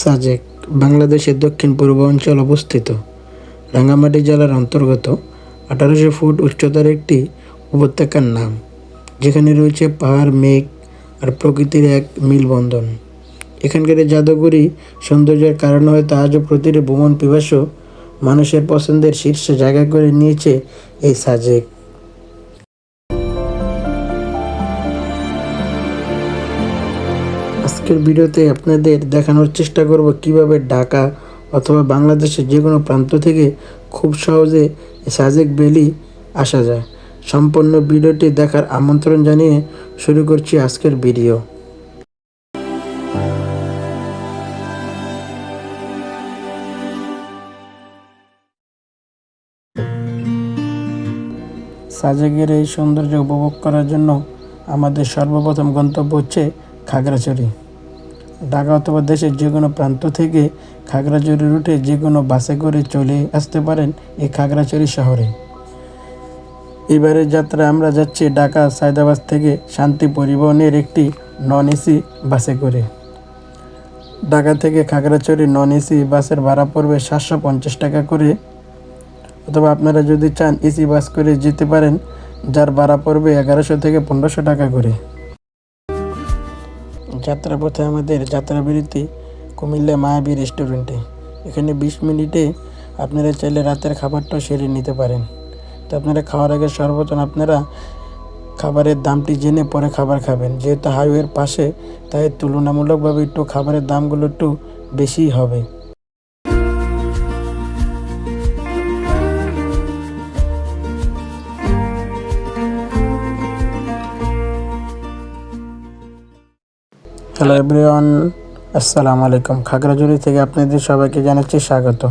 সাজেক বাংলাদেশের দক্ষিণ পূর্ব অঞ্চলে অবস্থিত রাঙ্গামাটি জেলার অন্তর্গত 1800 ফুট উচ্চতার একটি উপত্যকার নাম, যেখানে রয়েছে পাহাড়, মেঘ আর প্রকৃতির এক মিলবন্ধন। এখানকার এই জাদুকরী সৌন্দর্যের কারণে হয়তো আজও প্রতিটি ভ্রমণ পিপাসু মানুষের পছন্দের শীর্ষে জায়গা করে নিয়েছে এই সাজেক। আজকের ভিডিওতে আপনাদের দেখানোর চেষ্টা করব কিভাবে ঢাকা অথবা বাংলাদেশের যে কোনো প্রান্ত থেকে খুব সহজে সাজেক ভ্যালি আসা যায়। সম্পূর্ণ ভিডিওটি দেখার আমন্ত্রণ জানিয়ে শুরু করছি আজকের ভিডিও। সাজেকের এই সৌন্দর্য উপভোগ করার জন্য আমাদের সর্বপ্রথম গন্তব্য হচ্ছে খাগড়াছড়ি। ঢাকা অথবা দেশের যে কোনো প্রান্ত থেকে খাগড়াছড়ি রুটে যে কোনো বাসে করে চলে আসতে পারেন এই খাগড়াছড়ি শহরে। এবারের যাত্রায় আমরা যাচ্ছি ঢাকা সায়দাবাদ থেকে শান্তি পরিবহনের একটি নন এসি বাসে করে। ঢাকা থেকে খাগড়াছড়ি নন এসি বাসের ভাড়া পড়বে 750 টাকা করে, অথবা আপনারা যদি চান এসি বাস করে যেতে পারেন, যার ভাড়া পড়বে 1100 থেকে 1500 টাকা করে। যাত্রাপথে আমাদের যাত্রাবিরতি কুমিল্লা মায়াবী রেস্টুরেন্টে। এখানে 20 মিনিটে আপনারা চাইলে রাতের খাবারটাও সেরে নিতে পারেন। তো আপনারা খাওয়ার আগে সর্বপ্রথম আপনারা খাবারের দামটি জেনে পরে খাবার খাবেন। যেহেতু হাইওয়ের পাশে, তাই তুলনামূলকভাবে একটু খাবারের দামগুলো একটু বেশিই হবে। হ্যালো এভরিওয়ান, আসসালামু আলাইকুম। খাগড়াছড়ি থেকে আপনাদের সবাইকে জানাচ্ছি স্বাগত।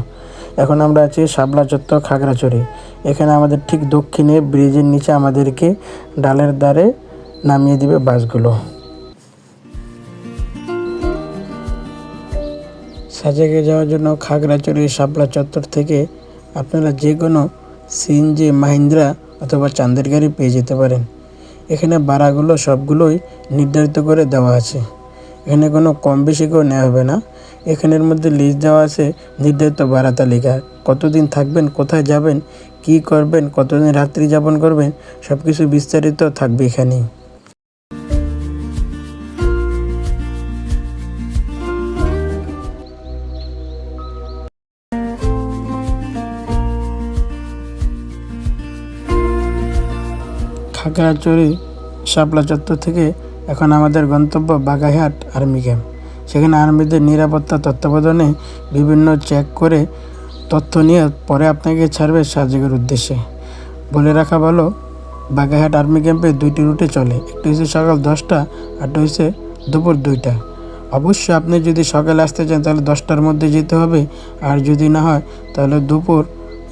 এখন আমরা আছি শাপলা চত্বর খাগড়াছড়ি। এখানে আমাদের ঠিক দক্ষিণে ব্রিজের নিচে আমাদেরকে ডালের দ্বারে নামিয়ে দিবে বাসগুলো। সাজেকে যাওয়ার জন্য খাগড়াছড়ি শাপলা চত্বর থেকে আপনারা যে কোনো সিএনজি, মাহিন্দ্রা অথবা চাঁদের গাড়ি পেয়ে যেতে পারেন। এখানে ভাড়াগুলো সবগুলোই নির্ধারিত করে দেওয়া আছে। এখানে কোনো কম বেশি করে নেওয়া হবে না। এখানের মধ্যে লিস্ট দেওয়া আছে নির্ধারিত ভাড়া তালিকা, কতদিন থাকবেন, কোথায় যাবেন, কি করবেন, কতদিন রাত্রি যাপন করবেন, সব কিছু বিস্তারিত থাকবে এখানেই। খাগড়াছড়ি শাপলা চত্বর থেকে এখন আমাদের গন্তব্য বাগাইহাট আর্মি ক্যাম্প। সেখানে আর্মিদের নিরাপত্তা তত্ত্বাবধানে বিভিন্ন চেক করে তথ্য নিয়ে পরে আপনাকে ছাড়বে সাজেকের উদ্দেশ্যে। বলে রাখা ভালো, বাগাইহাট আর্মি ক্যাম্পে 2টি রুটে চলে। একটি হচ্ছে সকাল 10টা, আরটা হচ্ছে দুপুর 2টা। অবশ্যই আপনি যদি সকালে আসতে চান তাহলে 10টার মধ্যে যেতে হবে, আর যদি না হয় তাহলে দুপুর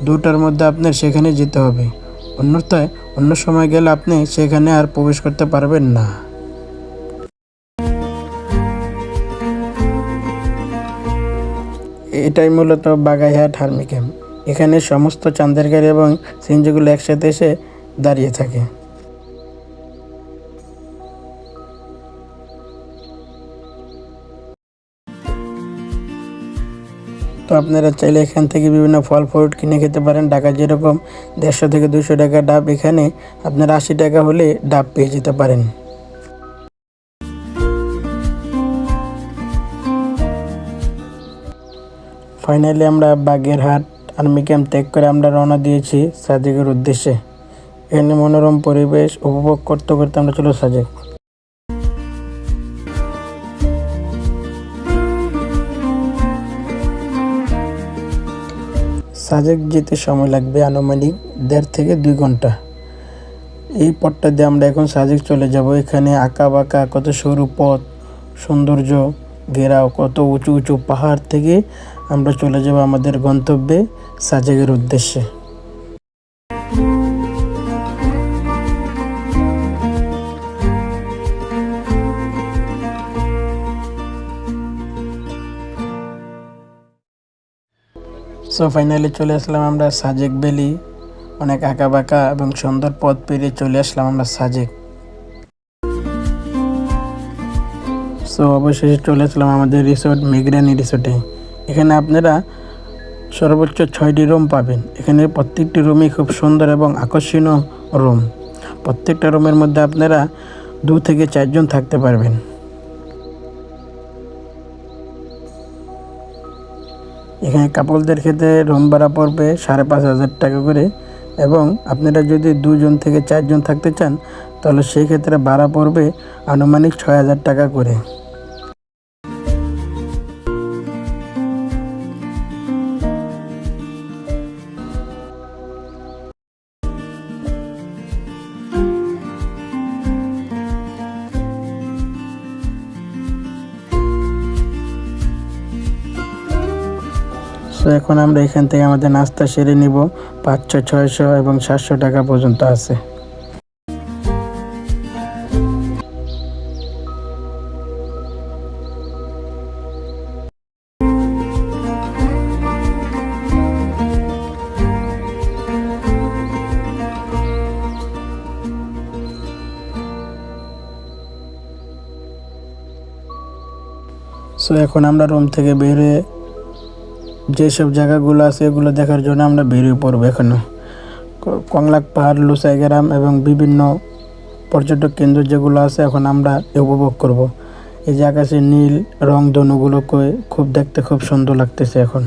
2টার মধ্যে আপনার সেখানে যেতে হবে। অন্যথায় অন্য সময় গেলে আপনি সেখানে আর প্রবেশ করতে পারবেন না। এটাই মূলত বাগাইহাট আর্মি ক্যাম্প। এখানে সমস্ত চাঁদের গাড়ি এবং সিএনজিগুলো একসাথে এসে দাঁড়িয়ে থাকে। তো আপনারা চাইলে এখান থেকে বিভিন্ন ফল ফ্রুট কিনে খেতে পারেন। ঢাকা যেরকম 150 থেকে 200 টাকা ডাব, এখানে আপনারা 80 টাকা হলে ডাব পেয়ে যেতে পারেন। ফাইনালি আমরা বাগেরহাট আর্মি ক্যাম্প ত্যাগ করে আমরা রওনা দিয়েছি সাজেকের উদ্দেশ্যে। এখানে মনোরম পরিবেশ উপভোগ করতে করতে আমরা চলো সাজেক। সাজেক যেতে সময় লাগবে আনুমানিক 1.5 থেকে 2 ঘন্টা। এই পথটা দিয়ে আমরা এখন সাজেক চলে যাব। এখানে আঁকা বাঁকা কত সরু পথ, সৌন্দর্য ঘেরাও কত উঁচু উঁচু পাহাড় থেকে আমরা চলে যাব আমাদের গন্তব্যে সাজেকের উদ্দেশ্যে। সো ফাইনালি চলে আসলাম আমরা সাজেক ভ্যালি। অনেক আঁকা বাঁকা এবং সুন্দর পথ পেরিয়ে চলে আসলাম আমরা সাজেক। সো অবশেষে চলে আসলাম আমাদের রিসোর্ট মেঘরানি রিসোর্টে। এখানে আপনারা সর্বোচ্চ 6টি রুম পাবেন। এখানে প্রত্যেকটি রুমই খুব সুন্দর এবং আকর্ষণীয় রুম। প্রত্যেকটা রুমের মধ্যে আপনারা 2 থেকে 4 জন থাকতে পারবেন। এখানে কাপলদের ক্ষেত্রে রুম ভাড়া পড়বে 5,500 টাকা করে, এবং আপনারা যদি 2 জন থেকে 4 জন থাকতে চান তাহলে সেই ক্ষেত্রে ভাড়া পড়বে আনুমানিক 6,000 টাকা করে। তো এখন আমরা এখান থেকে আমাদের নাস্তা সেরে নিব। 500, 600 এবং 700 টাকা পর্যন্ত আছে। সো এখন আমরা রুম থেকে বেরিয়ে যেসব জায়গাগুলো আছে এগুলো দেখার জন্য আমরা বেরিয়ে পড়বো। এখনও কংলাক পাহাড়, লুসাই গ্রাম এবং বিভিন্ন পর্যটক কেন্দ্র যেগুলো আছে এখন আমরা উপভোগ করব। এই যে আকাশে নীল রং ধনুগুলোকে খুব দেখতে খুব সুন্দর লাগতেছে এখন।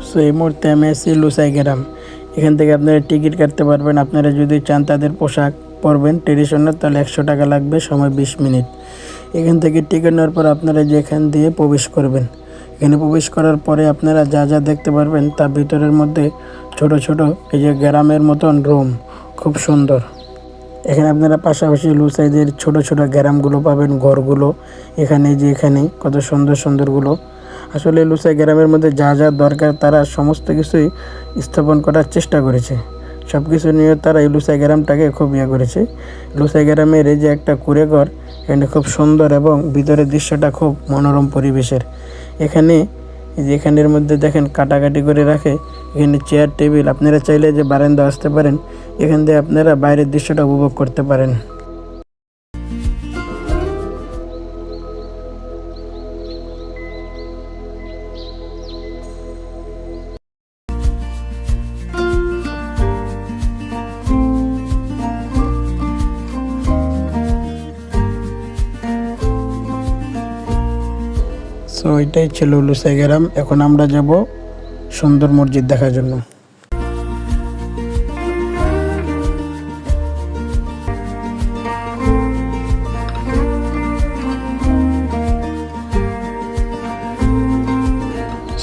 সো এই মুহূর্তে আমি আছি লুসাই গ্রাম। এখান থেকে আপনারা টিকিট কাটতে পারবেন। আপনারা যদি চান তাদের পোশাক পরবেন ট্রেডিশনাল, তাহলে 100 টাকা লাগবে, সময় 20 মিনিট। এখান থেকে টিকিট নেওয়ার পর আপনারা যেখান দিয়ে প্রবেশ করবেন, এখানে প্রবেশ করার পরে আপনারা যা যা দেখতে পারবেন তার ভিতরের মধ্যে ছোট ছোট এই যে গ্রামের মতন রুম, খুব সুন্দর। এখানে আপনারা পাশাপাশি লুসাইদের ছোট ছোট গ্রামগুলো পাবেন, ঘরগুলো এখানে যে এখানে কত সুন্দর সুন্দরগুলো। আসলে লুসাই গ্রামের মধ্যে যা যা দরকার তারা সমস্ত কিছুই স্থাপন করার চেষ্টা করেছে। সব কিছু নিয়ে তারা এই লুসাই গ্রামটাকে খুব করেছে। লুসাই গ্রামের এই যে একটা কুঁড়েঘর, এখানে খুব সুন্দর এবং ভিতরের দৃশ্যটা খুব মনোরম পরিবেশের। এখানে এখানের মধ্যে দেখেন কাটাকাটি করে রাখে, এখানে চেয়ার টেবিল। আপনারা চাইলে যে বারান্দা আসতে পারেন, এখান থেকে আপনারা বাইরের দৃশ্যটা উপভোগ করতে পারেন। সো এটাই ছিল লুসাই গ্রাম। এখন আমরা যাব সুন্দর মসজিদ দেখার জন্য।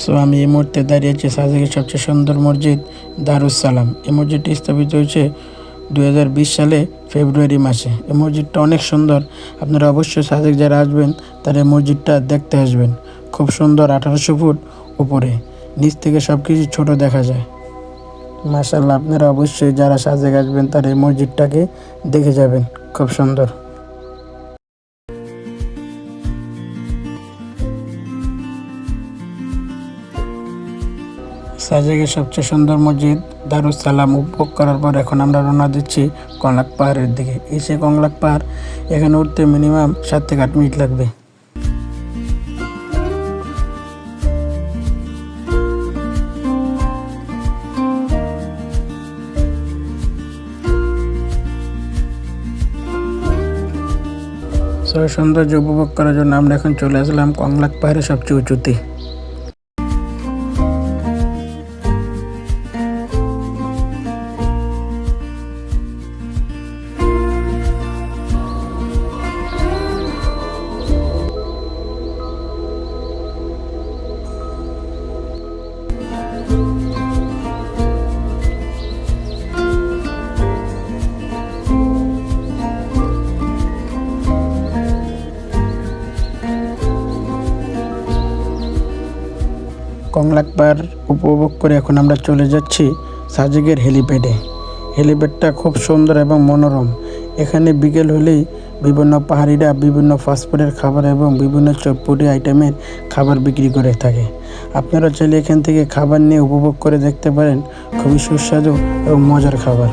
সো আমি এই মুহূর্তে দাঁড়িয়ে আছি সাজেকের সবচেয়ে সুন্দর মসজিদ দারুস সালাম। এই মসজিদটি স্থাপিত হয়েছে 2020 সালে ফেব্রুয়ারি মাসে। এই মসজিদটা অনেক সুন্দর। আপনারা অবশ্যই সাজেক যারা আসবেন তারা এই মসজিদটা দেখতে আসবেন। খুব সুন্দর, 1800 ফুট উপরে, নিচ থেকে সব কিছু ছোটো দেখা যায়। মাশাআল্লাহ, আপনারা অবশ্যই যারা সাজেক আসবেন তারা এই মসজিদটাকে দেখে যাবেন, খুব সুন্দর। সাজেকের সবচেয়ে সুন্দর মসজিদ দারুস সালাম উপভোগ করার পর এখন আমরা রওনা দিচ্ছি কংলাক পাহাড়ের দিকে। এই সে কংলাক পাহাড়, এখানে উঠতে মিনিমাম 7 থেকে 8 মিনিট লাগবে। সৌন্দর্য উপভোগ করার জন্য আমরা এখন চলে আসলাম কংলাক পাহাড়ের সবচেয়ে উঁচুতে। কংলাক পাহাড় উপভোগ করে এখন আমরা চলে যাচ্ছি সাজেকের হেলিপ্যাডে। হেলিপ্যাডটা খুব সুন্দর এবং মনোরম। এখানে বিকেল হলেই বিভিন্ন পাহাড়িরা বিভিন্ন ফাস্টফুডের খাবার এবং বিভিন্ন চটপটি আইটেমের খাবার বিক্রি করে থাকে। আপনারা চাইলে এখান থেকে খাবার নিয়ে উপভোগ করে দেখতে পারেন। খুবই সুস্বাদু এবং মজার খাবার।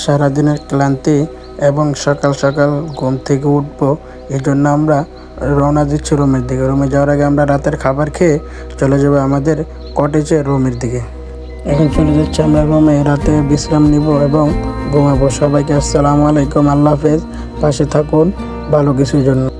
সারাদিনের ক্লান্তি এবং সকাল সকাল ঘুম থেকে উঠবো, এই জন্য আমরা রওনা দিচ্ছি রুমের দিকে। রুমে যাওয়ার আগে আমরা রাতের খাবার খেয়ে চলে যাবো আমাদের কটেজে রুমের দিকে। এখন চলে যাচ্ছি আমরা রুমে, রাতে বিশ্রাম নিব এবং ঘুমাবো। সবাইকে আসসালামু আলাইকুম, আল্লাহ হাফেজ। পাশে থাকুন ভালো কিছুর জন্য।